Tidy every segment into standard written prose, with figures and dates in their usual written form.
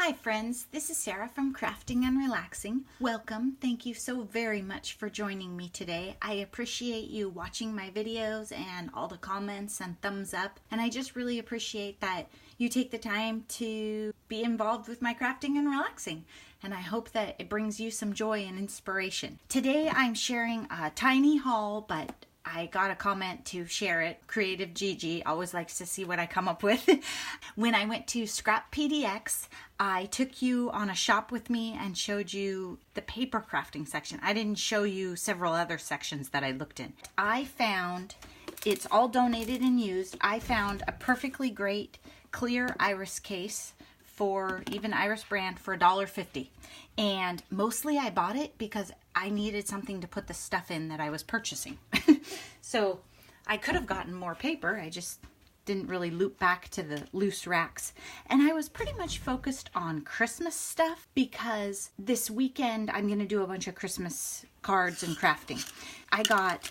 Hi friends, this is Sarah from Crafting and Relaxing. Welcome. Thank you so very much for joining me today. I appreciate you watching my videos and all the comments and thumbs up. And I just really appreciate that you take the time to be involved with my crafting and relaxing. And I hope that it brings you some joy and inspiration. Today I'm sharing a tiny haul, but I got a comment to share it. Creative Gigi always likes to see what I come up with. When I went to Scrap PDX, I took you on a shop with me and showed you the paper crafting section. I didn't show you several other sections that I looked in. I found, it's all donated and used, I found a perfectly great clear iris case for even Iris brand for $1.50. And mostly I bought it because I needed something to put the stuff in that I was purchasing. So I could have gotten more paper. I just didn't really loop back to the loose racks. And I was pretty much focused on Christmas stuff because this weekend I'm going to do a bunch of Christmas cards and crafting. I got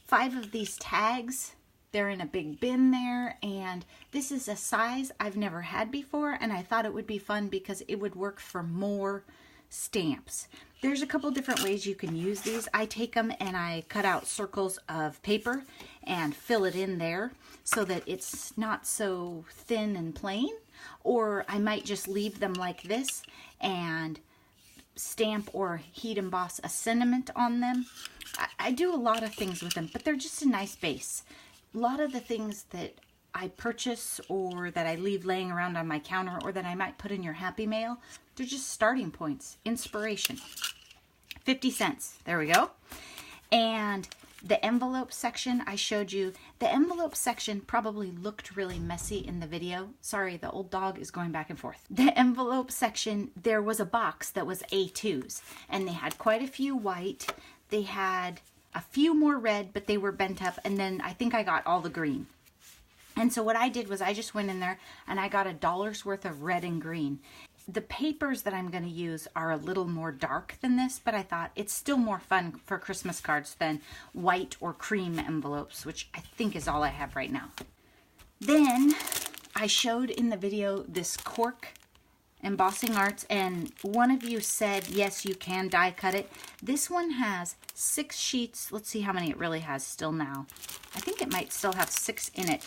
5 of these tags. They're in a big bin there, and this is a size I've never had before, and I thought it would be fun because it would work for more stamps. There's a couple different ways you can use these. I take them and I cut out circles of paper and fill it in there so that it's not so thin and plain, or I might just leave them like this and stamp or heat emboss a sentiment on them. I do a lot of things with them, but they're just a nice base. A lot of the things that I purchase or that I leave laying around on my counter or that I might put in your Happy Mail, they're just starting points, inspiration. 50 cents, there we go. And the envelope section I showed you, the envelope section probably looked really messy in the video. Sorry, the old dog is going back and forth. The envelope section, there was a box that was A2s, and they had quite a few white. They had a few more red, but they were bent up, and then I think I got all the green. And so what I did was I just went in there and I got $1 worth of red and green. The papers that I'm going to use are a little more dark than this, but I thought it's still more fun for Christmas cards than white or cream envelopes, which I think is all I have right now. Then I showed in the video this cork embossing arts, and one of you said yes, you can die cut it. This one has 6 sheets. Let's see how many it really has still now. I think it might still have 6 in it.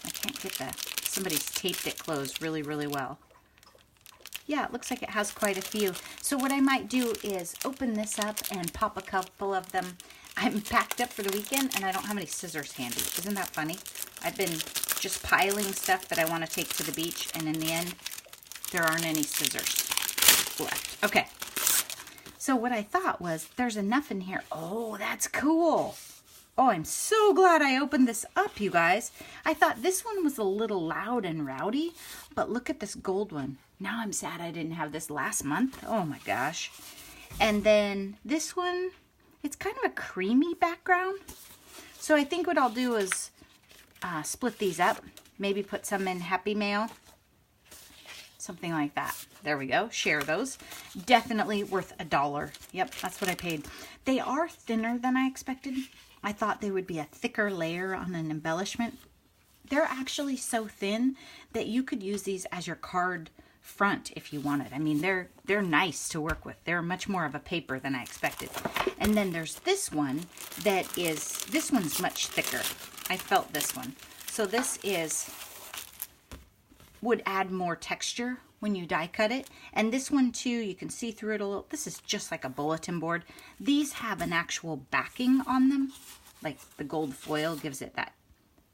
I can't get that. Somebody's taped it closed really, really well. Yeah, it looks like it has quite a few. So what I might do is open this up and pop a couple of them. I'm packed up for the weekend and I don't have any scissors handy. Isn't that funny? I've been just piling stuff that I want to take to the beach, and in the end, there aren't any scissors left. Okay. So what I thought was, there's enough in here. Oh, that's cool. Oh, I'm so glad I opened this up, you guys. I thought this one was a little loud and rowdy, but look at this gold one. Now I'm sad I didn't have this last month. Oh my gosh. And then this one, it's kind of a creamy background. So I think what I'll do is split these up. Maybe put some in Happy Mail. Something like that. There we go. Share those. Definitely worth $1. Yep, that's what I paid. They are thinner than I expected. I thought they would be a thicker layer on an embellishment. They're actually so thin that you could use these as your card front if you wanted. I mean, they're nice to work with. They're much more of a paper than I expected. And then there's this one that is, this one's much thicker. I felt this one. So this would add more texture when you die cut it. And this one too, you can see through it a little. This is just like a bulletin board. These have an actual backing on them. Like the gold foil gives it that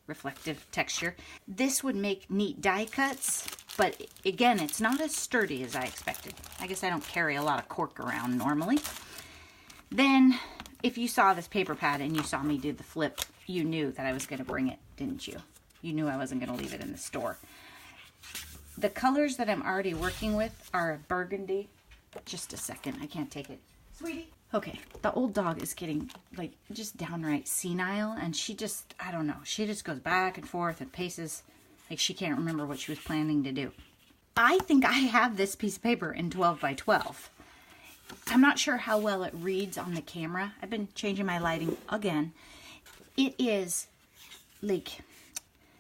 reflective texture. This would make neat die cuts, but again, it's not as sturdy as I expected. I guess I don't carry a lot of cork around normally. Then, if you saw this paper pad and you saw me do the flip, you knew that I was going to bring it, didn't you? You knew I wasn't going to leave it in the store. The colors that I'm already working with are burgundy. Just a second, I can't take it. Sweetie. Okay, the old dog is getting like just downright senile, and she just, I don't know, she just goes back and forth and paces like she can't remember what she was planning to do. I think I have this piece of paper in 12 by 12. I'm not sure how well it reads on the camera. I've been changing my lighting again. It is like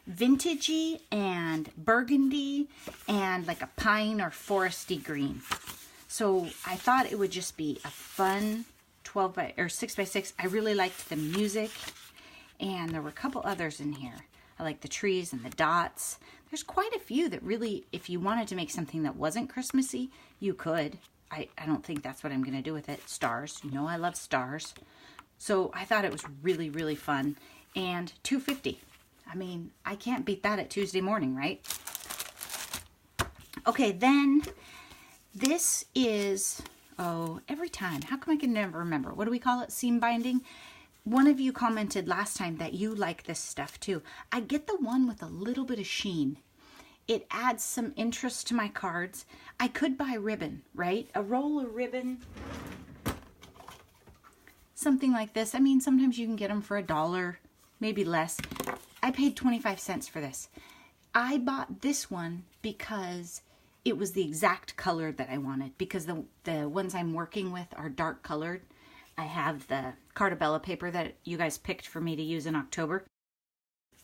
vintagey and burgundy and like a pine or foresty green. So I thought it would just be a fun 6x6. I really liked the music, and there were a couple others in here. I like the trees and the dots. There's quite a few that really, if you wanted to make something that wasn't Christmassy, you could. I don't think that's what I'm going to do with it. Stars. You know I love stars. So I thought it was really, really fun. And $2.50. I mean, I can't beat that at Tuesday morning, right? Okay, then this is, every time. How come I can never remember? What do we call it? Seam binding? One of you commented last time that you like this stuff too. I get the one with a little bit of sheen. It adds some interest to my cards. I could buy ribbon, right? A roll of ribbon, something like this. I mean, sometimes you can get them for $1, maybe less. I paid 25 cents for this. I bought this one because it was the exact color that I wanted, because the ones I'm working with are dark colored. I have the Cartabella paper that you guys picked for me to use in October.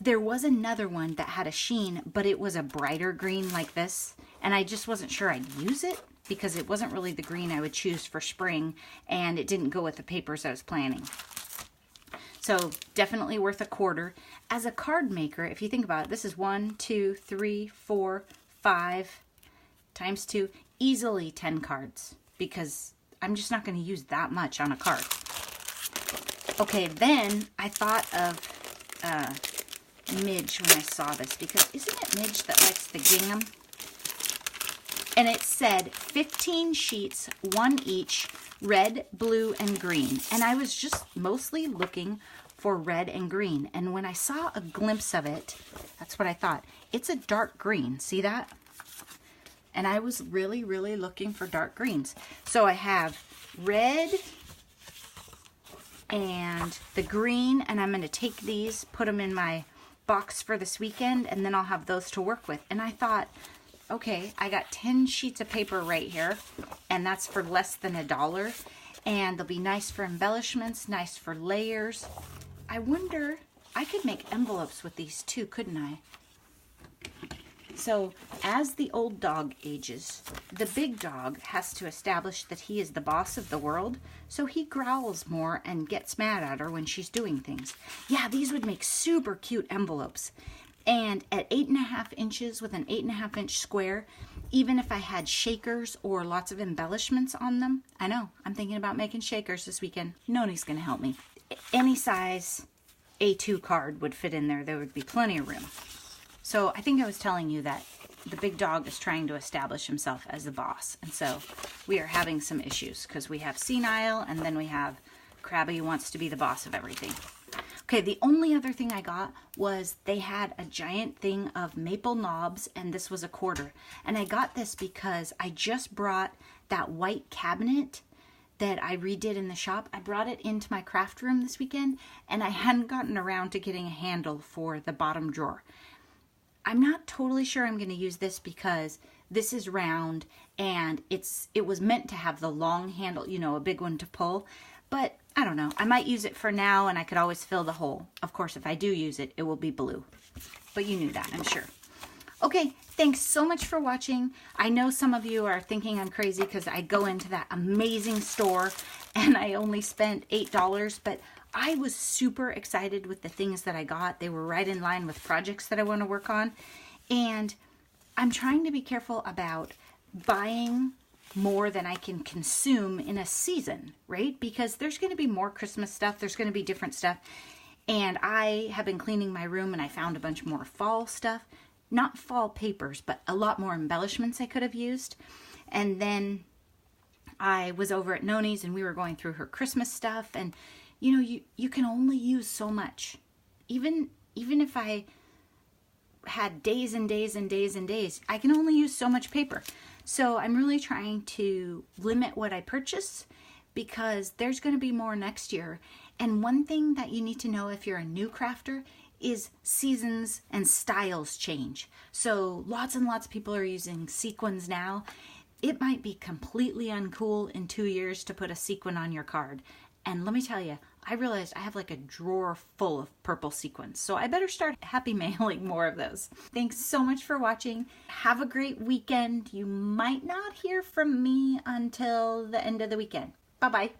There was another one that had a sheen, but it was a brighter green like this, and I just wasn't sure I'd use it because it wasn't really the green I would choose for spring, and it didn't go with the papers I was planning. So definitely worth $0.25. As a card maker, if you think about it, this is 1, 2, 3, 4, 5 times 2, easily 10 cards, because I'm just not going to use that much on a card. Okay, then I thought of Midge when I saw this, because isn't it Midge that likes the gingham? And it said 15 sheets, 1 each, red, blue, and green. And I was just mostly looking for red and green. And when I saw a glimpse of it, that's what I thought. It's a dark green. See that? And I was really, really looking for dark greens. So I have red and the green, and I'm going to take these, put them in my box for this weekend, and then I'll have those to work with. And I thought, okay, I got 10 sheets of paper right here, and that's for less than $1. And they'll be nice for embellishments, nice for layers. I wonder, I could make envelopes with these too, couldn't I? So as the old dog ages, the big dog has to establish that he is the boss of the world, so he growls more and gets mad at her when she's doing things. Yeah, these would make super cute envelopes. And at 8.5 inches with an 8.5 inch square, even if I had shakers or lots of embellishments on them, I know, I'm thinking about making shakers this weekend. Noni's going to help me. Any size A2 card would fit in there. There would be plenty of room. So I think I was telling you that the big dog is trying to establish himself as the boss. And so we are having some issues because we have Senile, and then we have Krabby who wants to be the boss of everything. Okay, the only other thing I got was they had a giant thing of maple knobs, and this was $0.25. And I got this because I just brought that white cabinet that I redid in the shop. I brought it into my craft room this weekend, and I hadn't gotten around to getting a handle for the bottom drawer. I'm not totally sure I'm going to use this because this is round, and it was meant to have the long handle, you know, a big one to pull. But I don't know. I might use it for now, and I could always fill the hole. Of course, if I do use it, it will be blue. But you knew that, I'm sure. Okay, thanks so much for watching. I know some of you are thinking I'm crazy because I go into that amazing store and I only spent $8, but I was super excited with the things that I got. They were right in line with projects that I want to work on. And I'm trying to be careful about buying more than I can consume in a season, right? Because there's going to be more Christmas stuff. There's going to be different stuff. And I have been cleaning my room and I found a bunch more fall stuff. Not fall papers, but a lot more embellishments I could have used. And then I was over at Noni's and we were going through her Christmas stuff. And you know, you can only use so much. Even if I had days and days and days and days, I can only use so much paper. So I'm really trying to limit what I purchase because there's going to be more next year. And one thing that you need to know if you're a new crafter is seasons and styles change. So lots and lots of people are using sequins now. It might be completely uncool in 2 years to put a sequin on your card. And let me tell you, I realized I have like a drawer full of purple sequins, so I better start happy mailing more of those. Thanks so much for watching. Have a great weekend. You might not hear from me until the end of the weekend. Bye-bye.